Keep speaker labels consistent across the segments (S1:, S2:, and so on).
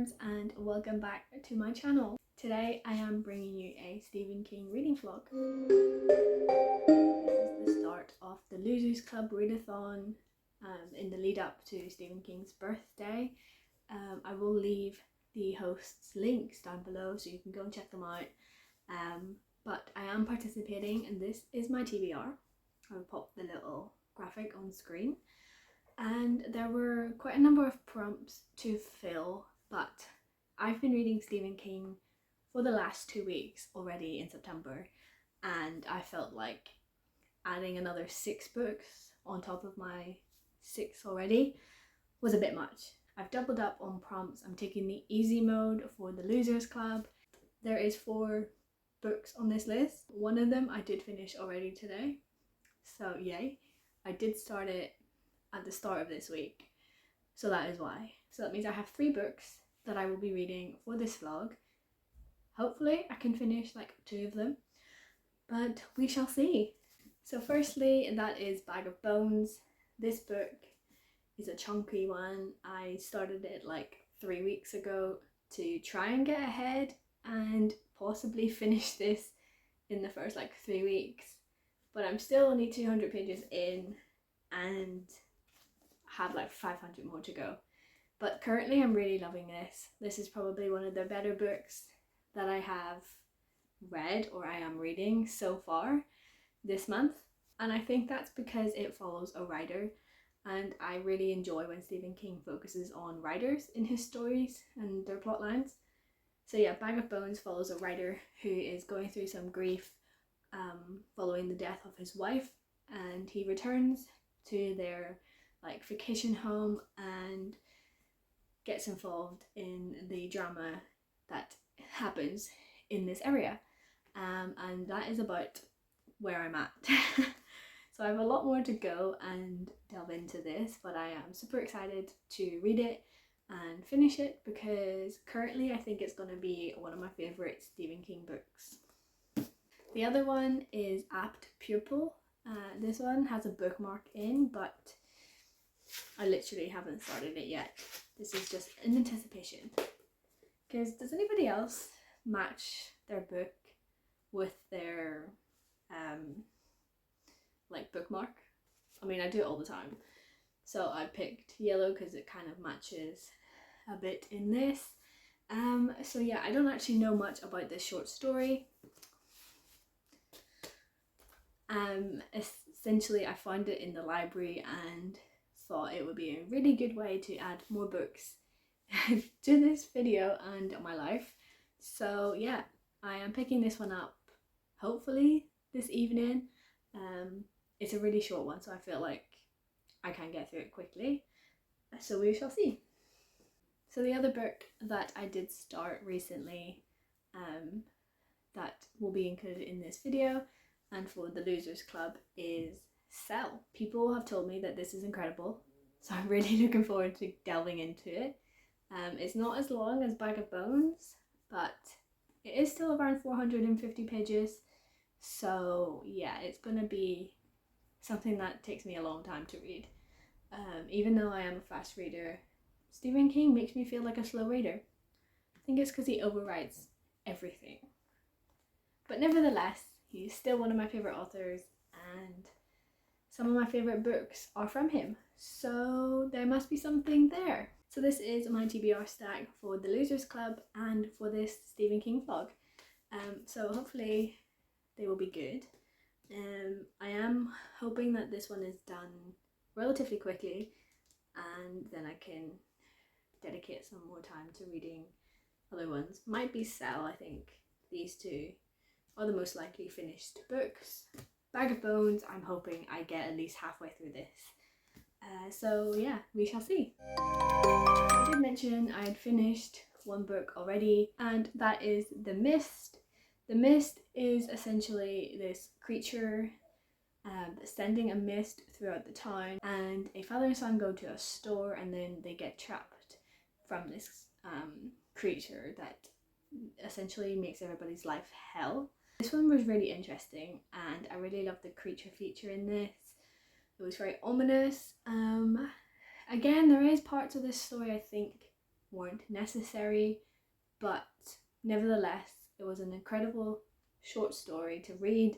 S1: worms, and welcome back to my channel. Today I am bringing you a Stephen King reading vlog. This is the start of the Losers Club readathon in the lead up to Stephen King's birthday. I will leave the hosts' links down below so you can go and check them out. But I am participating and this is my TBR. I will pop the little graphic on screen. And there were quite a number of prompts to fill, but I've been reading Stephen King for the last 2 weeks already in September, and I felt like adding another 6 books on top of my 6 already was a bit much. I've doubled up on prompts. I'm taking the easy mode for the Losers Club. There is 4 books on this list. One of them I did finish already today, so yay. I did start it at the start of this week, so that is why. So that means I have 3 books that I will be reading for this vlog. Hopefully I can finish like 2 of them, but we shall see. So firstly, that is Bag of Bones. This book is a chunky one. I started it like 3 weeks ago to try and get ahead and possibly finish this in the first like 3 weeks, but I'm still only 200 pages in and have like 500 more to go. But currently I'm really loving this. This is probably one of the better books that I have read or I am reading so far this month, and I think that's because it follows a writer, and I really enjoy when Stephen King focuses on writers in his stories and their plot lines. So yeah, Bag of Bones follows a writer who is going through some grief following the death of his wife, and he returns to their like vacation home and gets involved in the drama that happens in this area, and that is about where I'm at. So I have a lot more to go and delve into this, but I am super excited to read it and finish it because currently I think it's going to be one of my favourite Stephen King books. The other one is Apt Pupil. This one has a bookmark in, but I literally haven't started it yet. This is just in anticipation. Because does anybody else match their book with their like bookmark? I mean, I do it all the time. So I picked yellow because it kind of matches a bit in this. So yeah, I don't actually know much about this short story. Essentially I found it in the library and thought it would be a really good way to add more books to this video and my life. So yeah, I am picking this one up hopefully this evening. It's a really short one, so I feel like I can get through it quickly, so we shall see. So the other book that I did start recently that will be included in this video and for the Losers Club is Cell. People have told me that this is incredible, so I'm really looking forward to delving into it. It's not as long as Bag of Bones, but it is still around 450 pages, so yeah, it's gonna be something that takes me a long time to read. Even though I am a fast reader, Stephen King makes me feel like a slow reader. I think it's because he overwrites everything. But nevertheless, he's still one of my favourite authors, and some of my favourite books are from him, so there must be something there. So this is my TBR stack for the Losers Club and for this Stephen King vlog. So hopefully they will be good. I am hoping that this one is done relatively quickly, and then I can dedicate some more time to reading other ones. Might be Cell. I think these 2 are the most likely finished books. Bag of Bones, I'm hoping I get at least halfway through this. So yeah, we shall see. I did mention I had finished one book already, and that is The Mist. The Mist is essentially this creature sending a mist throughout the town, and a father and son go to a store and then they get trapped from this creature that essentially makes everybody's life hell. This one was really interesting and I really loved the creature feature in this. It was very ominous. Again, there is parts of this story I think weren't necessary, but nevertheless it was an incredible short story to read.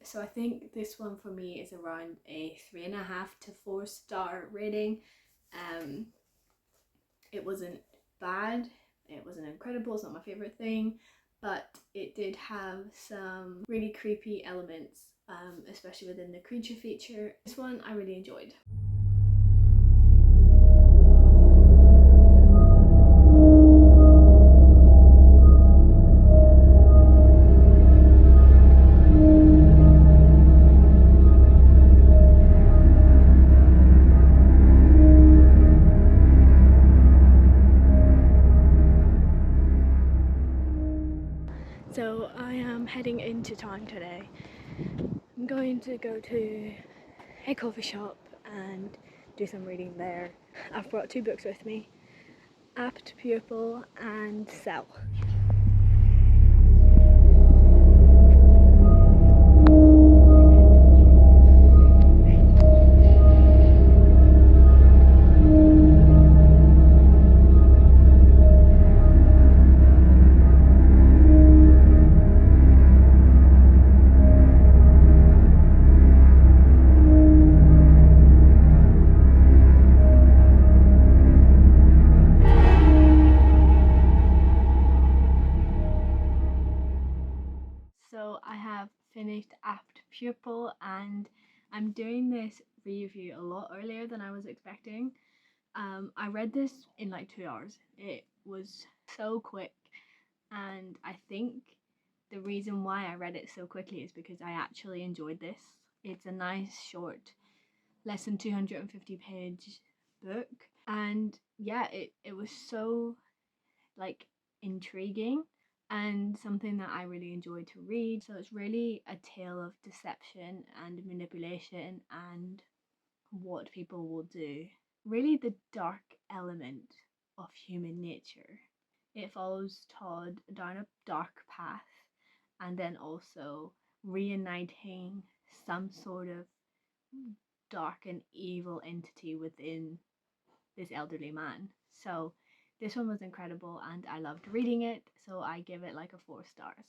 S1: So I think this one for me is around a 3.5 to 4 star rating. It wasn't bad, it wasn't incredible, it's not my favorite thing, but it did have some really creepy elements, especially within the creature feature. This one I really enjoyed. So I am heading into town today. I'm going to go to a coffee shop and do some reading there. I've brought 2 books with me, Apt Pupil and Cell. So I have finished Apt Pupil and I'm doing this review a lot earlier than I was expecting. I read this in like 2 hours. It was so quick, and I think the reason why I read it so quickly is because I actually enjoyed this. It's a nice short, less than 250 page book, and yeah, it was so like intriguing and something that I really enjoyed to read. So it's really a tale of deception and manipulation and what people will do. Really the dark element of human nature. It follows Todd down a dark path and then also reuniting some sort of dark and evil entity within this elderly man. So this one was incredible and I loved reading it, so I give it like a 4 stars.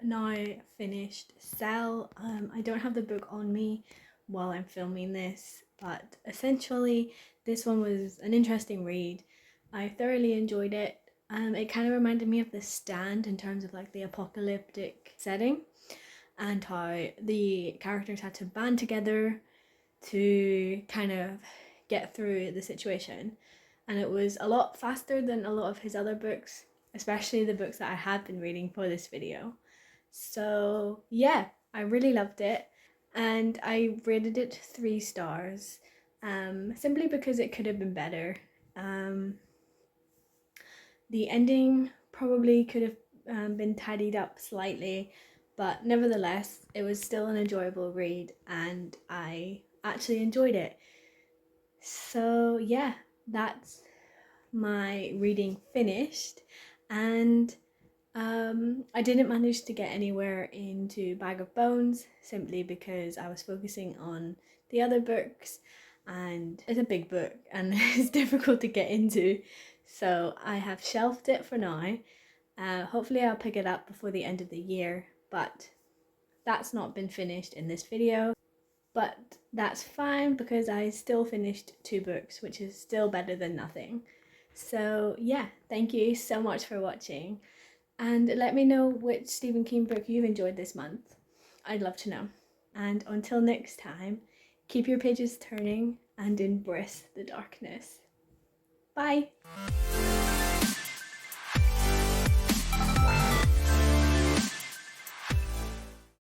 S1: Now finished Cell. I don't have the book on me while I'm filming this, but essentially this one was an interesting read. I thoroughly enjoyed it. It kind of reminded me of The Stand in terms of like the apocalyptic setting and how the characters had to band together to kind of get through the situation. And it was a lot faster than a lot of his other books, especially the books that I have been reading for this video. So yeah, I really loved it and I rated it 3 stars, simply because it could have been better. The ending probably could have been tidied up slightly, but nevertheless it was still an enjoyable read and I actually enjoyed it. So yeah, that's my reading finished, and I didn't manage to get anywhere into Bag of Bones simply because I was focusing on the other books and it's a big book and it's difficult to get into, so I have shelved it for now. Hopefully I'll pick it up before the end of the year, but that's not been finished in this video. But that's fine because I still finished 2 books, which is still better than nothing. So yeah, thank you so much for watching. And let me know which Stephen King book you've enjoyed this month. I'd love to know. And until next time, keep your pages turning and embrace the darkness. Bye!